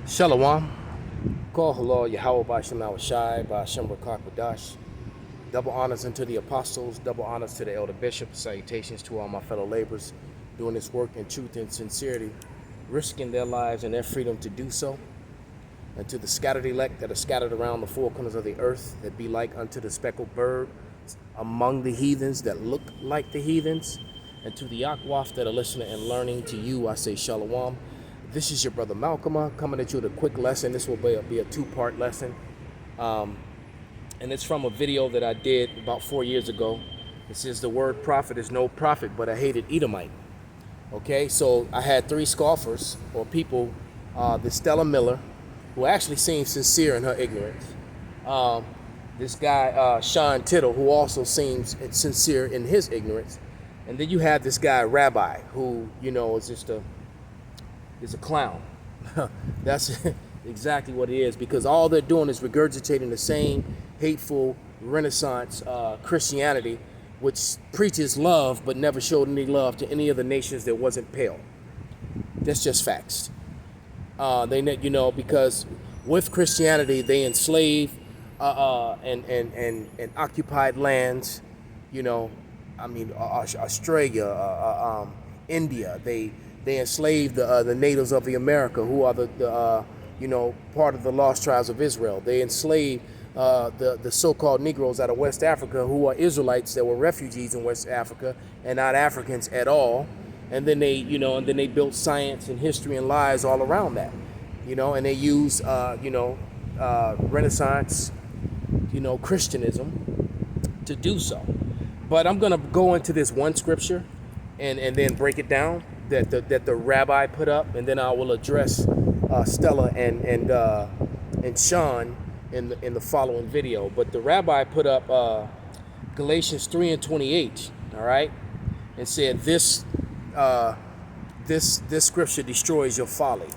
Shalom. Call halal Yahweh Ba'Shem Shai Ba'Shem Rakak. Double honors unto the apostles, double honors to the elder bishop. Salutations to all my fellow laborers doing this work in truth and sincerity, risking their lives and their freedom to do so. And to the scattered elect that are scattered around the four corners of the earth, that be like unto the speckled bird among the heathens that look like the heathens. And to the Akwaf that are listening and learning, to you I say Shalom. This is your brother Malcolm coming at you with a quick lesson. This will be a two-part lesson. And it's from a video that I did about 4 years ago. It says the word prophet is no prophet, but a hated Edomite. Okay, so I had three scoffers or people, the Stella Miller, who actually seems sincere in her ignorance. This guy, Sean Tittle, who also seems sincere in his ignorance. And then you have this guy, Rabbi, who, you know, is just is a clown. That's exactly what it is, because all they're doing is regurgitating the same hateful Renaissance Christianity, which preaches love but never showed any love to any of the nations that wasn't pale. That's just facts. Because with Christianity they enslave and occupied lands. Australia, India. They enslaved the natives of the America, who are the part of the lost tribes of Israel. They enslaved the so-called Negroes out of West Africa, who are Israelites that were refugees in West Africa and not Africans at all. And then they built science and history and lies all around that, and they use Renaissance, Christianism to do so. But I'm gonna go into this one scripture and then break it down that the rabbi put up, and then I will address Stella and Sean in the following video. But the rabbi put up Galatians 3:28, all right, and said this scripture destroys your folly,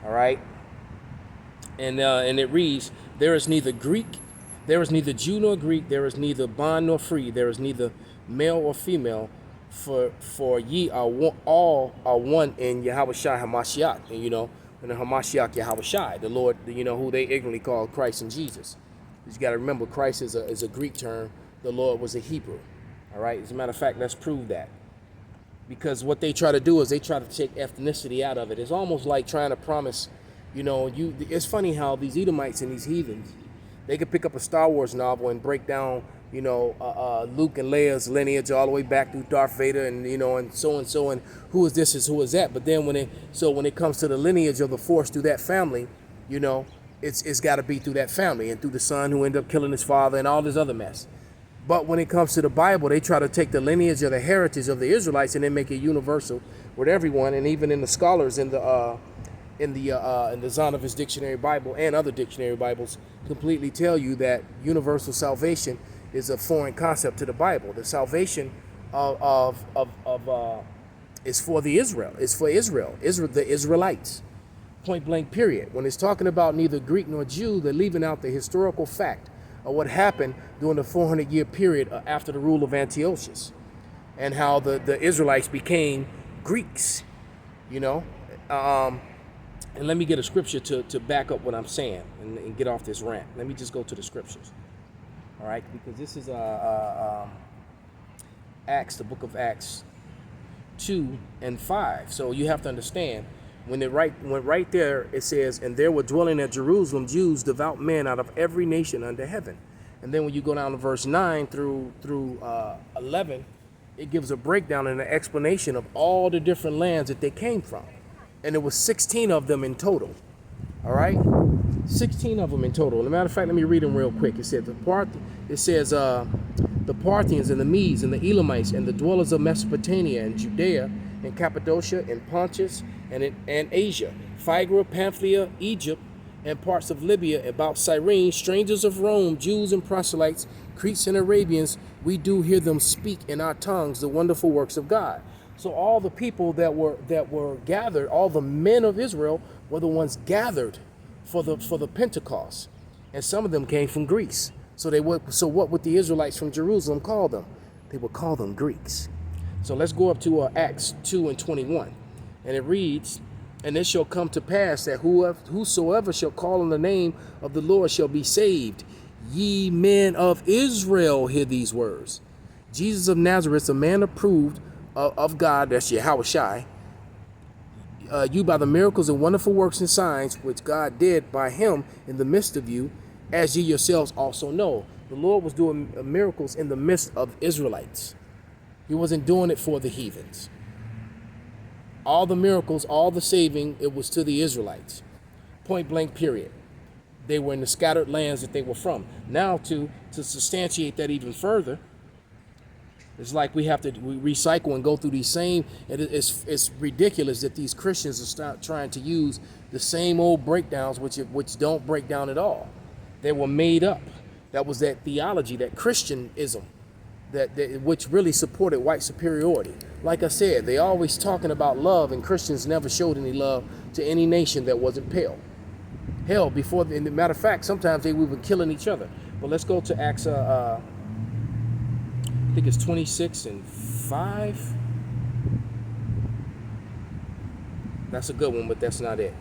all right, and it reads, there is neither Jew nor Greek, there is neither bond nor free, there is neither male or female, for ye are all are one in Yahweh Shai HaMashiach, and in the HaMashiach Yahweh Shai, the Lord, who they ignorantly call Christ and Jesus. You got to remember, Christ is a Greek term. The Lord was a Hebrew. All right. As a matter of fact, let's prove that, because what they try to do is they try to take ethnicity out of it. It's almost like trying to promise, It's funny how these Edomites and these heathens, they could pick up a Star Wars novel and break down, Luke and Leia's lineage all the way back through Darth Vader, and and so and who is this is who is that. But then when it comes to the lineage of the Force through that family, it's got to be through that family and through the son who ended up killing his father and all this other mess. But when it comes to the Bible, they try to take the lineage or the heritage of the Israelites and then make it universal with everyone. And even in the scholars in the Zondervan's Dictionary Bible and other dictionary Bibles completely tell you that universal salvation is a foreign concept to the Bible. The salvation is for the Israel. It's for Israel, the Israelites. Point blank, period. When it's talking about neither Greek nor Jew, they're leaving out the historical fact of what happened during the 400-year period after the rule of Antiochus, and how the Israelites became Greeks. And let me get a scripture to back up what I'm saying and get off this rant. Let me just go to the scriptures. All right, because this is Acts, the book of Acts 2 and 5. So you have to understand, when right there, it says, and there were dwelling at Jerusalem Jews, devout men out of every nation under heaven. And then when you go down to verse 9 through 11, it gives a breakdown and an explanation of all the different lands that they came from. And there was 16 of them in total. All right, 16 of them in total. As a matter of fact, let me read them real quick. It says the Parthians and the Medes and the Elamites and the dwellers of Mesopotamia and Judea and Cappadocia and Pontus and Asia, Phrygia, Pamphylia, Egypt, and parts of Libya about Cyrene, strangers of Rome, Jews and proselytes, Cretes and Arabians, we do hear them speak in our tongues the wonderful works of God. So all the people that were gathered, all the men of Israel were the ones gathered for the Pentecost, and some of them came from Greece. So what would the Israelites from Jerusalem call them? They would call them Greeks. So let's go up to Acts 2 and 21, and it reads, And it shall come to pass that whosoever shall call on the name of the Lord shall be saved. Ye men of Israel, hear these words. Jesus of Nazareth, a man approved of God, that's Yahushai, you by the miracles and wonderful works and signs which God did by him in the midst of you, as ye yourselves also know. The Lord was doing miracles in the midst of Israelites. He wasn't doing it for the heathens. All the miracles, all the saving, it was to the Israelites. Point blank, period. They were in the scattered lands that they were from. Now to substantiate that even further, it's like we have to recycle and go through these same, it's ridiculous that these Christians are start trying to use the same old breakdowns which don't break down at all. They were made up. That was that theology, that Christianism, that which really supported white superiority. Like I said, they always talking about love, and Christians never showed any love to any nation that wasn't pale. Hell, before, in the matter of fact, sometimes they were killing each other. But let's go to Acts, I think it's 26:5. That's a good one, but that's not it.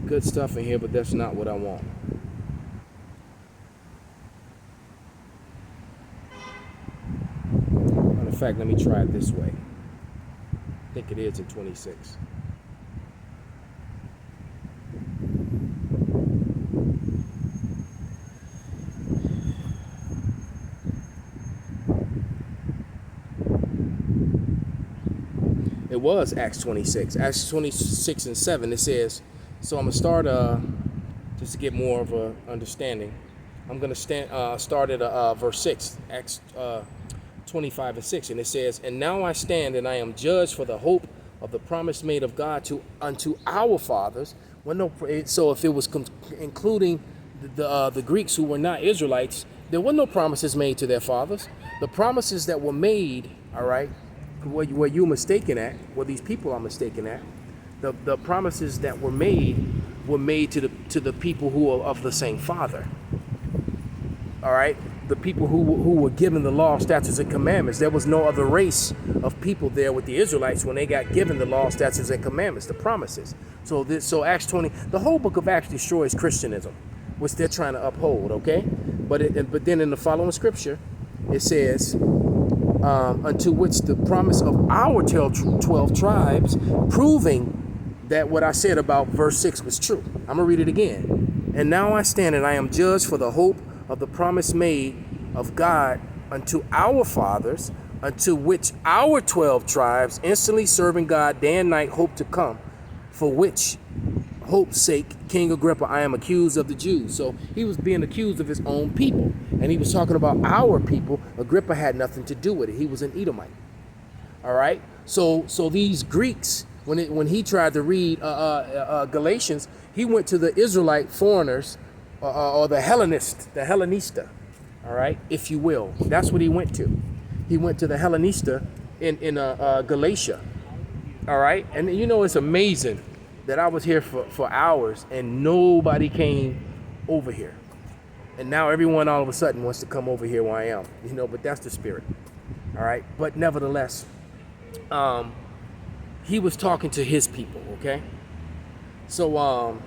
Good stuff in here, but that's not what I want. Matter of fact, let me try it this way. I think it is in 26. It was Acts 26. Acts 26:7. It says, so I'm going to start, just to get more of an understanding, I'm going to start at verse 6, Acts 25:6. And it says, and now I stand and I am judged for the hope of the promise made of God unto our fathers. So if it was including the Greeks who were not Israelites, there were no promises made to their fathers. The promises that were made, all right, where you're mistaken at, where these people are mistaken at, the promises that were made to the people who are of the same Father. All right, the people who were given the law, statutes, and commandments. There was no other race of people there with the Israelites when they got given the law, statutes, and commandments, the promises. So Acts 20, the whole book of Acts destroys Christianism, which they're trying to uphold. Okay, but then in the following scripture, it says, unto which the promise of our 12 tribes, proving that what I said about verse 6 was true. I'm going to read it again. And now I stand and I am judged for the hope of the promise made of God unto our fathers, unto which our 12 tribes, instantly serving God day and night, hope to come, for which hope's sake, King Agrippa, I am accused of the Jews. So he was being accused of his own people. And he was talking about our people. Agrippa had nothing to do with it. He was an Edomite. All right. So these Greeks, when he tried to read Galatians, he went to the Israelite foreigners or the Hellenista, all right, if you will. That's what he went to. He went to the Hellenista in Galatia, all right. And you know, it's amazing that I was here for hours and nobody came over here. And now everyone all of a sudden wants to come over here where I am, you know, but that's the spirit, all right. But nevertheless, he was talking to his people, okay? So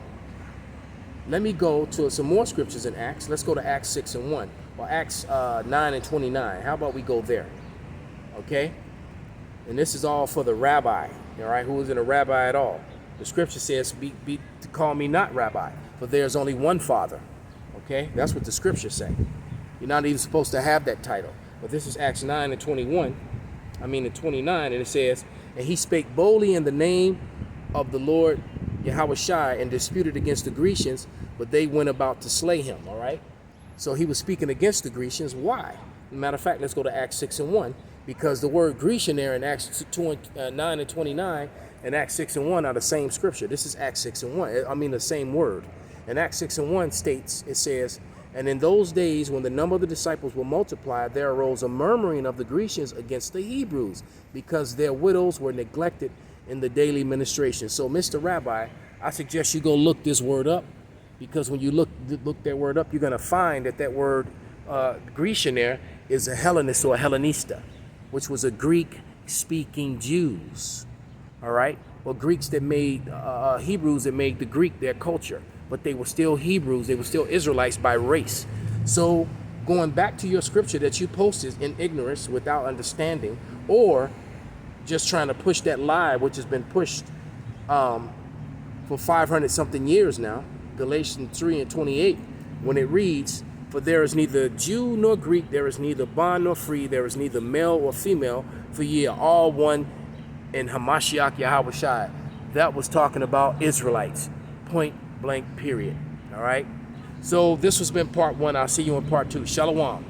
let me go to some more scriptures in Acts. Let's go to Acts 6:1 or Acts 9:29. How about we go there, okay? And this is all for the rabbi, all right, who isn't a rabbi at all. The scripture says, call me not rabbi, for there's only one Father, okay? That's what the scriptures say. You're not even supposed to have that title. But this is Acts 9:29, and it says, and he spake boldly in the name of the Lord Yahushai and disputed against the Grecians, but they went about to slay him, all right? So he was speaking against the Grecians. Why? Matter of fact, let's go to Acts 6:1, because the word Grecian there in Acts 9:29 and Acts 6:1 are the same scripture. This is Acts 6:1, the same word. And Acts 6:1 states, it says, and in those days when the number of the disciples were multiplied, there arose a murmuring of the Grecians against the Hebrews, because their widows were neglected in the daily ministration. So, Mr. Rabbi, I suggest you go look this word up because when you look that word up, you're going to find that word Grecian there is a Hellenist or a Hellenista, which was a Greek-speaking Jews. All right, well, Greeks that made Hebrews that made the Greek their culture, but they were still Hebrews. They were still Israelites by race. So going back to your scripture that you posted in ignorance without understanding, or just trying to push that lie, which has been pushed for 500 something years now, Galatians 3:28, when it reads, for there is neither Jew nor Greek, there is neither bond nor free, there is neither male or female, for ye are all one in Hamashiach Yahweh Shai. That was talking about Israelites, point blank period. All right, so this has been part 1. I'll see you in part 2. Shalom.